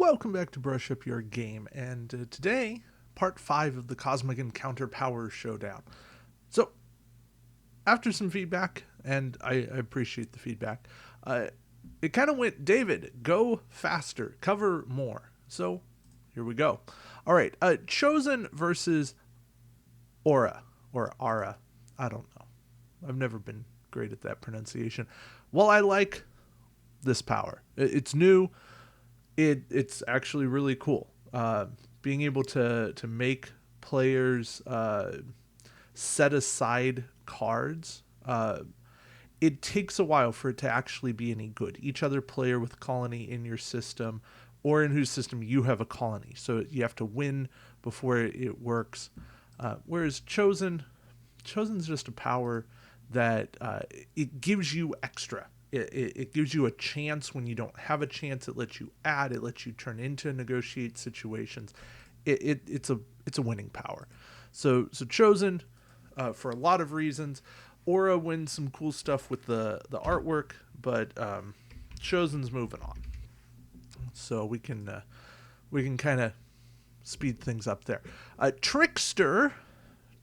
Welcome back to Brush Up Your Game, and today, part 5 of the Cosmic Encounter Power Showdown. So, after some feedback, and I appreciate the feedback, it kind of went, David, go faster, cover more. So, here we go. Alright, Chosen versus Aura, or Ara, I don't know. I've never been great at that pronunciation. Well, I like this power. It's new. It's actually really cool. Being able to make players set aside cards. It takes a while for it to actually be any good. Each other player with colony in your system, or in whose system you have a colony, so you have to win before it works. Whereas Chosen's just a power that it gives you extra. It gives you a chance when you don't have a chance. It lets you add. It lets you turn into negotiate situations. It's a winning power. So Chosen, for a lot of reasons. Aura wins some cool stuff with the artwork, but Chosen's moving on. So we can kind of speed things up there. Trickster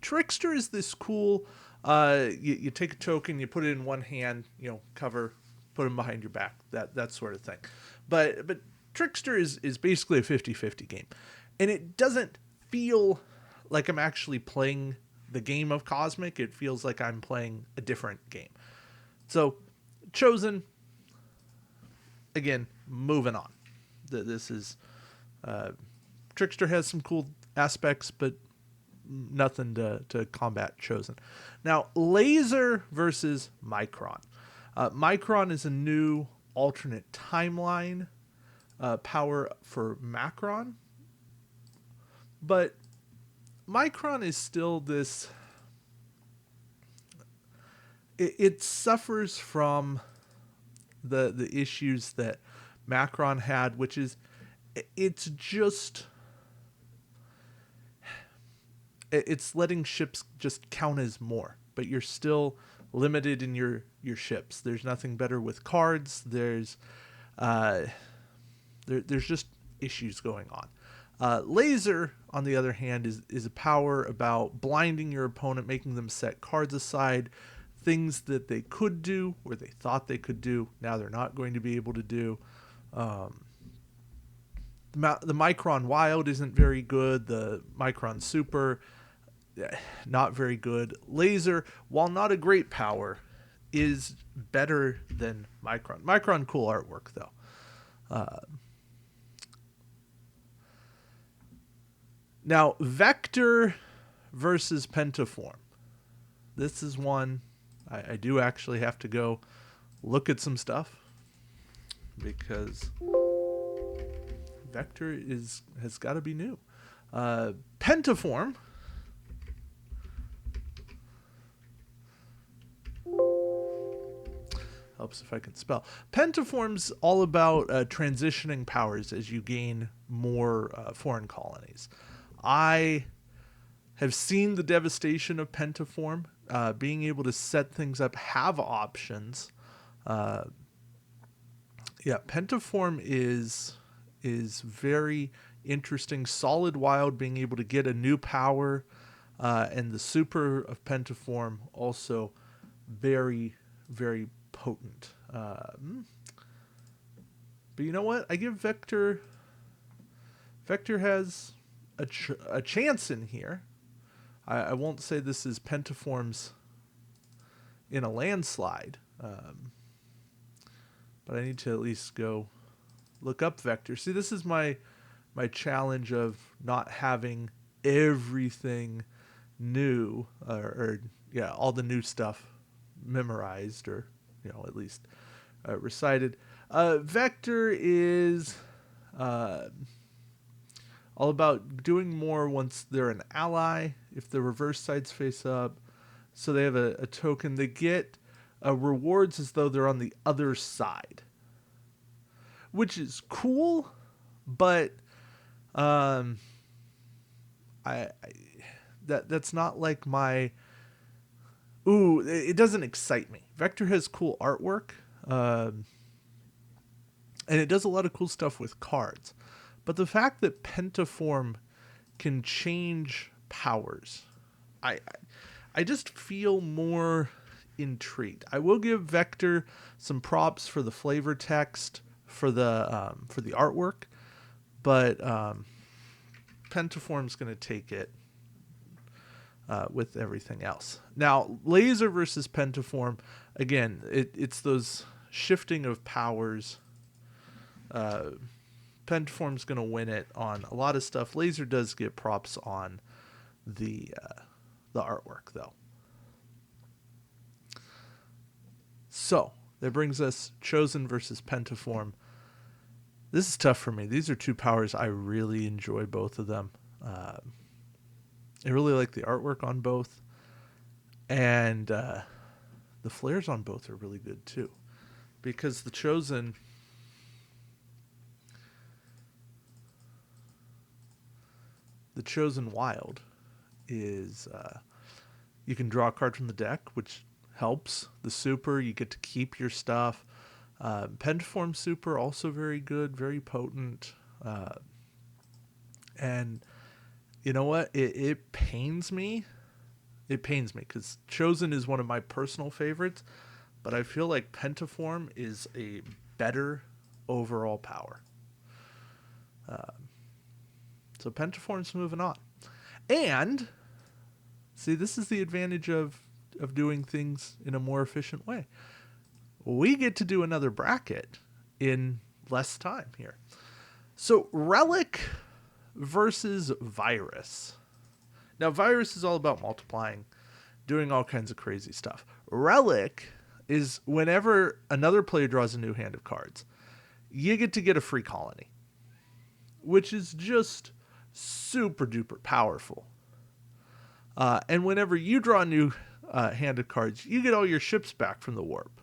is this cool. You take a token, you put it in one hand, cover, put them behind your back, that sort of thing. But Trickster is basically a 50-50 game. And it doesn't feel like I'm actually playing the game of Cosmic. It feels like I'm playing a different game. So, Chosen, again, moving on. This is... Trickster has some cool aspects, but nothing to combat Chosen. Now, Laser versus Micron. Micron is a new alternate timeline power for Macron, but Micron is still this... It suffers from the issues that Macron had, which is it's just... It's letting ships just count as more, but you're still limited in your ships. There's nothing better with cards. There's just issues going on. Laser, on the other hand, is a power about blinding your opponent, making them set cards aside, things that they could do or they thought they could do. Now they're not going to be able to do. The Micron Wild isn't very good. The Micron Super, not very good. Laser, while not a great power, is better than Micron. Micron, cool artwork, though. Now, Vector versus Pentaform. This is one I do actually have to go look at some stuff, because Vector has got to be new. Pentaform... helps if I can spell. Pentaform's all about transitioning powers as you gain more foreign colonies. I have seen the devastation of Pentaform. Being able to set things up, have options. Pentaform is very interesting. Solid Wild, being able to get a new power, and the super of Pentaform also very, very potent. But you know what? I give Vector has a chance in here. I won't say this is Pentaform's in a landslide, but I need to at least go look up Vector. See, this is my challenge of not having everything new, or all the new stuff memorized, or at least recited. Vector is all about doing more once they're an ally, if the reverse side's face up. So they have a token. They get rewards as though they're on the other side, which is cool, but that's not like my... Ooh, it doesn't excite me. Vector has cool artwork, and it does a lot of cool stuff with cards. But the fact that Pentaform can change powers, I I just feel more intrigued. I will give Vector some props for the flavor text for the artwork, but Pentaform's going to take it with everything else. Now, Laser versus Pentaform, again, it's those shifting of powers. Pentaform's going to win it on a lot of stuff. Laser does get props on the artwork, though. So, that brings us Chosen versus Pentaform. This is tough for me. These are two powers I really enjoy, both of them. I really like the artwork on both. And the flares on both are really good, too. Because the Chosen... The Chosen Wild is... you can draw a card from the deck, which helps. The Super, you get to keep your stuff. Pentaform Super, also very good, very potent. And you know what? It pains me. It pains me because Chosen is one of my personal favorites, but I feel like Pentaform is a better overall power. So Pentaform's moving on. And, see, this is the advantage of doing things in a more efficient way. We get to do another bracket in less time here. So Relic versus Virus. Now, Virus is all about multiplying, doing all kinds of crazy stuff. Relic is whenever another player draws a new hand of cards, you get a free colony, which is just super duper powerful. And whenever you draw a new hand of cards, you get all your ships back from the warp.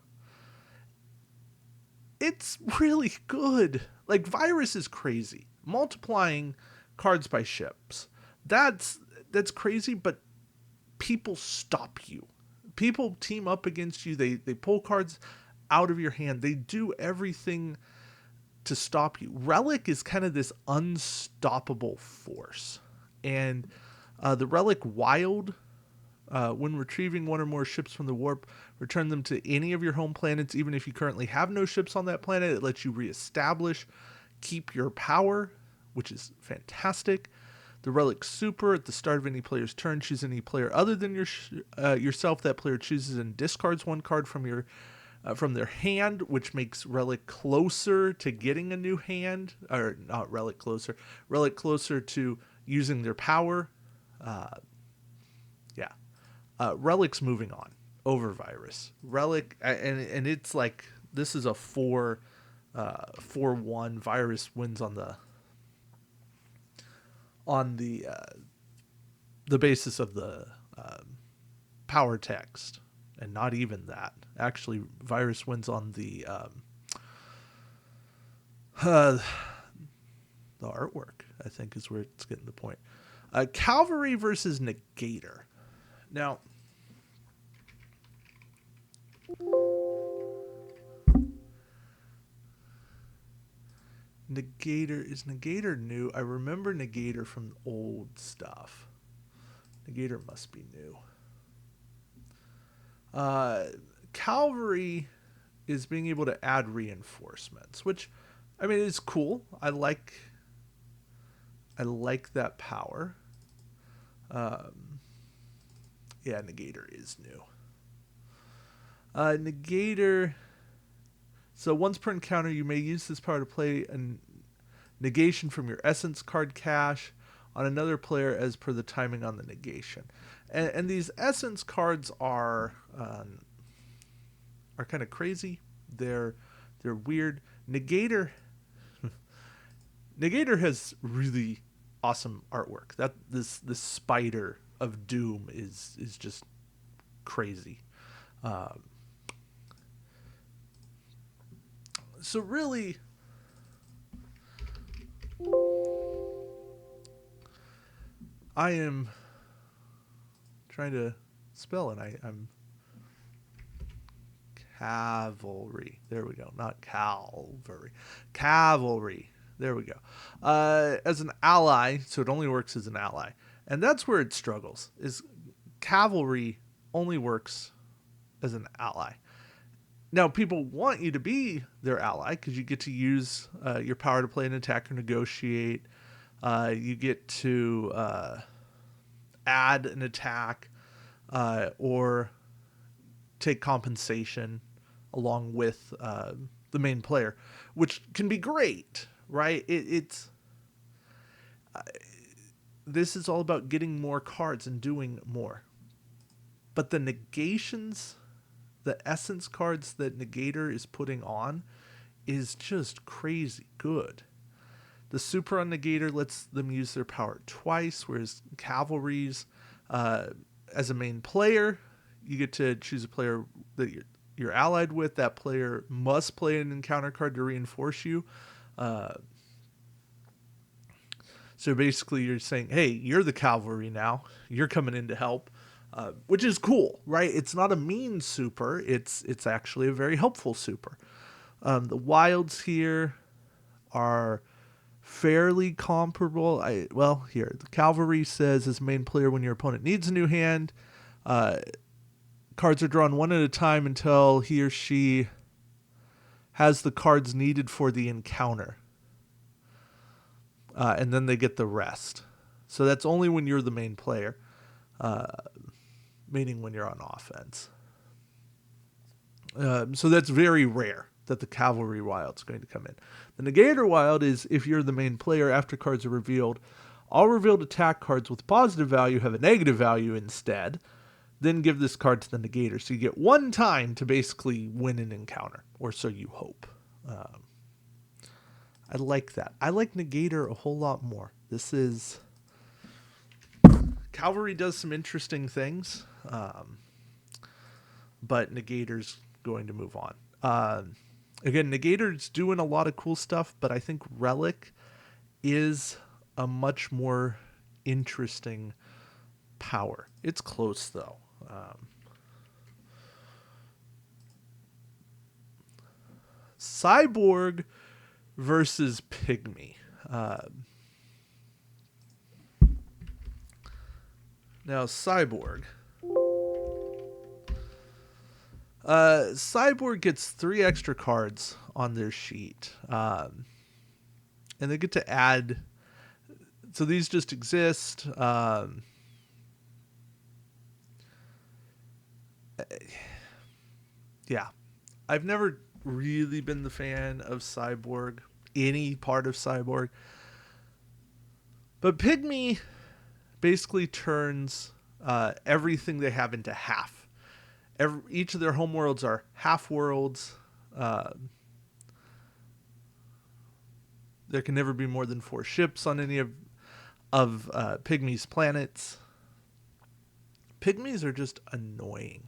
It's really good. Like, Virus is crazy. Multiplying cards by ships. That's crazy, but people stop you. People team up against you. They pull cards out of your hand. They do everything to stop you. Relic is kind of this unstoppable force. And the Relic Wild, when retrieving one or more ships from the warp, return them to any of your home planets, even if you currently have no ships on that planet. It lets you reestablish, keep your power, which is fantastic. The Relic Super, at the start of any player's turn, choose any player other than yourself. That player chooses and discards one card from their hand, which makes Relic closer to getting a new hand, or not Relic closer to using their power. Relic's moving on over Virus. Relic, and it's like, this is a 4-1. Virus wins on the basis of the power text, and not even that. Actually, Virus wins on the artwork, I think, is where it's getting the point. Cavalry versus Negator. Now, is Negator new? I remember Negator from old stuff. Negator must be new. Cavalry is being able to add reinforcements, which, I mean, is cool. I like that power. Negator is new. Negator. So once per encounter, you may use this power to play a negation from your essence card cache on another player as per the timing on the negation. And these essence cards are kind of crazy. They're weird. Negator has really awesome artwork. That this spider of doom is just crazy. So really, I am trying to spell it. I'm cavalry. There we go. Not Calvary. Cavalry. There we go. As an ally, so it only works as an ally. And that's where it struggles, is cavalry only works as an ally. Now, people want you to be their ally because you get to use your power to play an attack or negotiate. You get to add an attack or take compensation along with the main player, which can be great, right? This is all about getting more cards and doing more. But the negations, the essence cards that Negator is putting on is just crazy good. The Super on Negator lets them use their power twice, whereas Cavalry's, as a main player, you get to choose a player that you're allied with. That player must play an encounter card to reinforce you. So basically you're saying, hey, you're the cavalry now. You're coming in to help, which is cool, right? It's not a mean super. It's actually a very helpful super. The wilds here are fairly comparable. Here, the cavalry says as main player, when your opponent needs a new hand, cards are drawn one at a time until he or she has the cards needed for the encounter. And then they get the rest. So that's only when you're the main player, meaning when you're on offense. So that's very rare that the Cavalry Wild's going to come in. The Negator Wild is if you're the main player after cards are revealed, all revealed attack cards with positive value have a negative value instead. Then give this card to the Negator. So you get one time to basically win an encounter, or so you hope. I like that. I like Negator a whole lot more. Cavalry does some interesting things, but Negator's going to move on. Again, Negator's doing a lot of cool stuff, but I think Relic is a much more interesting power. It's close, though. Cyborg versus Pygmy. Now, Cyborg. Cyborg gets 3 extra cards on their sheet. And they get to add... So these just exist. Yeah. I've never really been the fan of Cyborg, any part of Cyborg. But Pygmy basically turns everything they have into half. Each of their homeworlds are half worlds. There can never be more than 4 ships on any of Pygmy's planets. Pygmies are just annoying.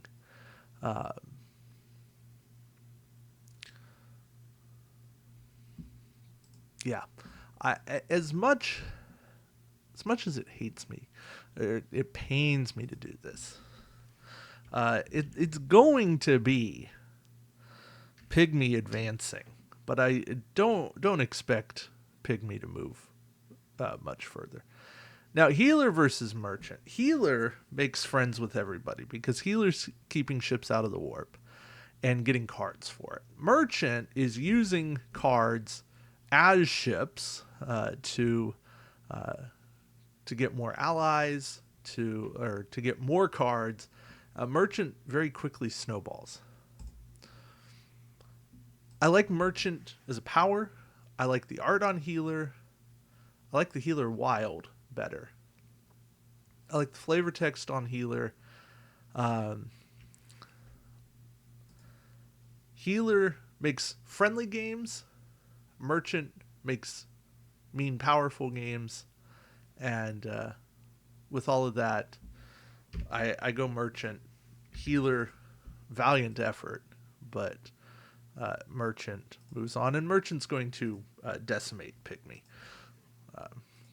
Yeah, as much as it hates me, it pains me to do this. It's going to be Pygmy advancing, but I don't expect Pygmy to move much further. Now, Healer versus Merchant. Healer makes friends with everybody because Healer's keeping ships out of the warp and getting cards for it. Merchant is using cards as ships to get more allies, to get more cards. Merchant very quickly snowballs. I like Merchant as a power. I like the art on Healer. I like the Healer Wild better. I like the flavor text on Healer. Healer makes friendly games. Merchant makes mean, powerful games. And with all of that, I go Merchant. Healer, valiant effort, but Merchant moves on. And Merchant's going to decimate Pygmy.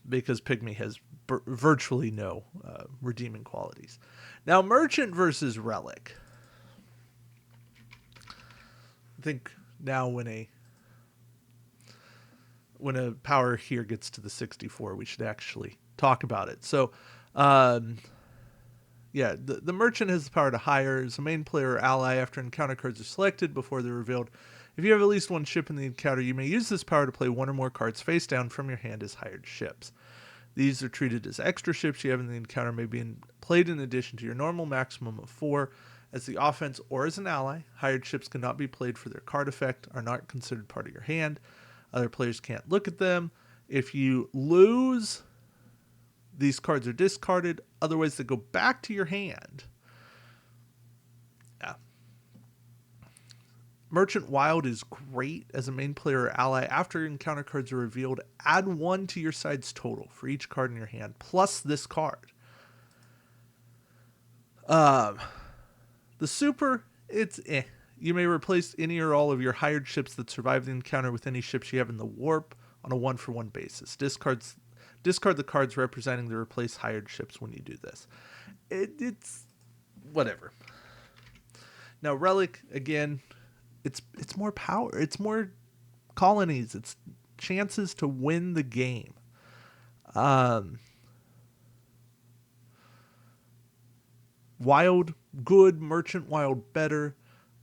Because Pygmy has virtually no redeeming qualities. Now, Merchant versus Relic. I think now when when a power here gets to the 64, we should actually talk about it. So, um, yeah, the merchant has the power to hire as a main player or ally after encounter cards are selected before they're revealed. If you have at least one ship in the encounter, you may use this power to play one or more cards face down from your hand as hired ships. These are treated as extra ships you have in the encounter, may be played in addition to your normal maximum of 4 as the offense or as an ally. Hired ships cannot be played for their card effect, are not considered part of your hand. Other players can't look at them. If you lose, these cards are discarded. Otherwise, they go back to your hand. Yeah. Merchant Wild is great as a main player or ally. After encounter cards are revealed, add 1 to your side's total for each card in your hand, plus this card. The super, it's eh. You may replace any or all of your hired ships that survive the encounter with any ships you have in the warp on a 1-for-1 basis. Discard the cards representing the replaced hired ships when you do this. It's whatever. Now, Relic, again, it's more power. It's more colonies. It's chances to win the game. Wild, good. Merchant, wild, better.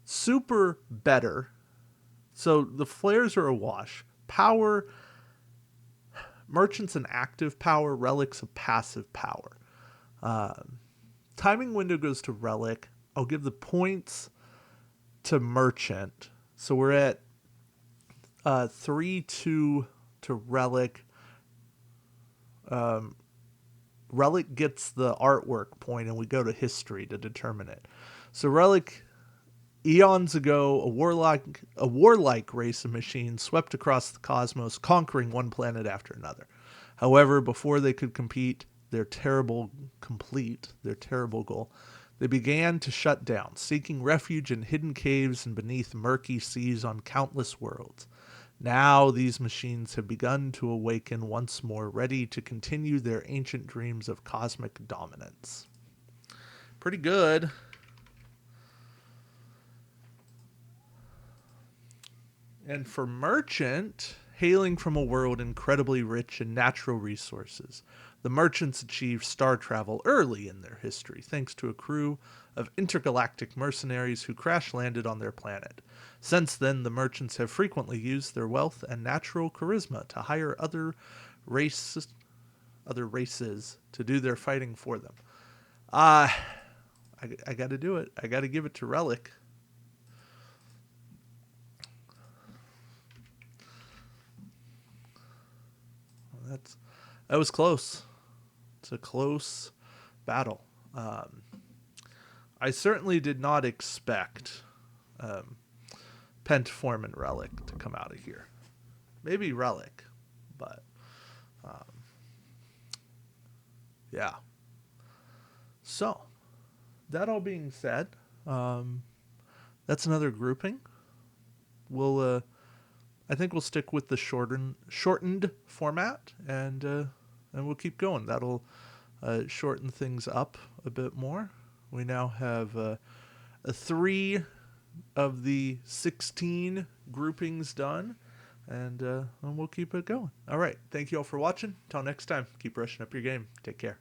Super, better. So the flares are a wash. Power, merchant's an active power. Relic's a passive power. Timing window goes to Relic. I'll give the points to Merchant. So we're at 3-2 to Relic. Relic gets the artwork point, and we go to history to determine it. So Relic, eons ago, a warlike race of machines swept across the cosmos, conquering one planet after another. However, before they could complete their terrible goal, they began to shut down, seeking refuge in hidden caves and beneath murky seas on countless worlds. Now these machines have begun to awaken once more, ready to continue their ancient dreams of cosmic dominance. Pretty good. And for Merchant, hailing from a world incredibly rich in natural resources, the merchants achieved star travel early in their history, thanks to a crew of intergalactic mercenaries who crash-landed on their planet. Since then, the merchants have frequently used their wealth and natural charisma to hire other races to do their fighting for them. I got to do it. I got to give it to Relic. That was close. It's a close battle. I certainly did not expect Pentaform and Relic to come out of here. Maybe Relic, but yeah. So, that all being said, that's another grouping. I think we'll stick with the shortened format, and we'll keep going. That'll shorten things up a bit more. We now have 3 of the 16 groupings done, and we'll keep it going. All right. Thank you all for watching. Till next time, keep brushing up your game. Take care.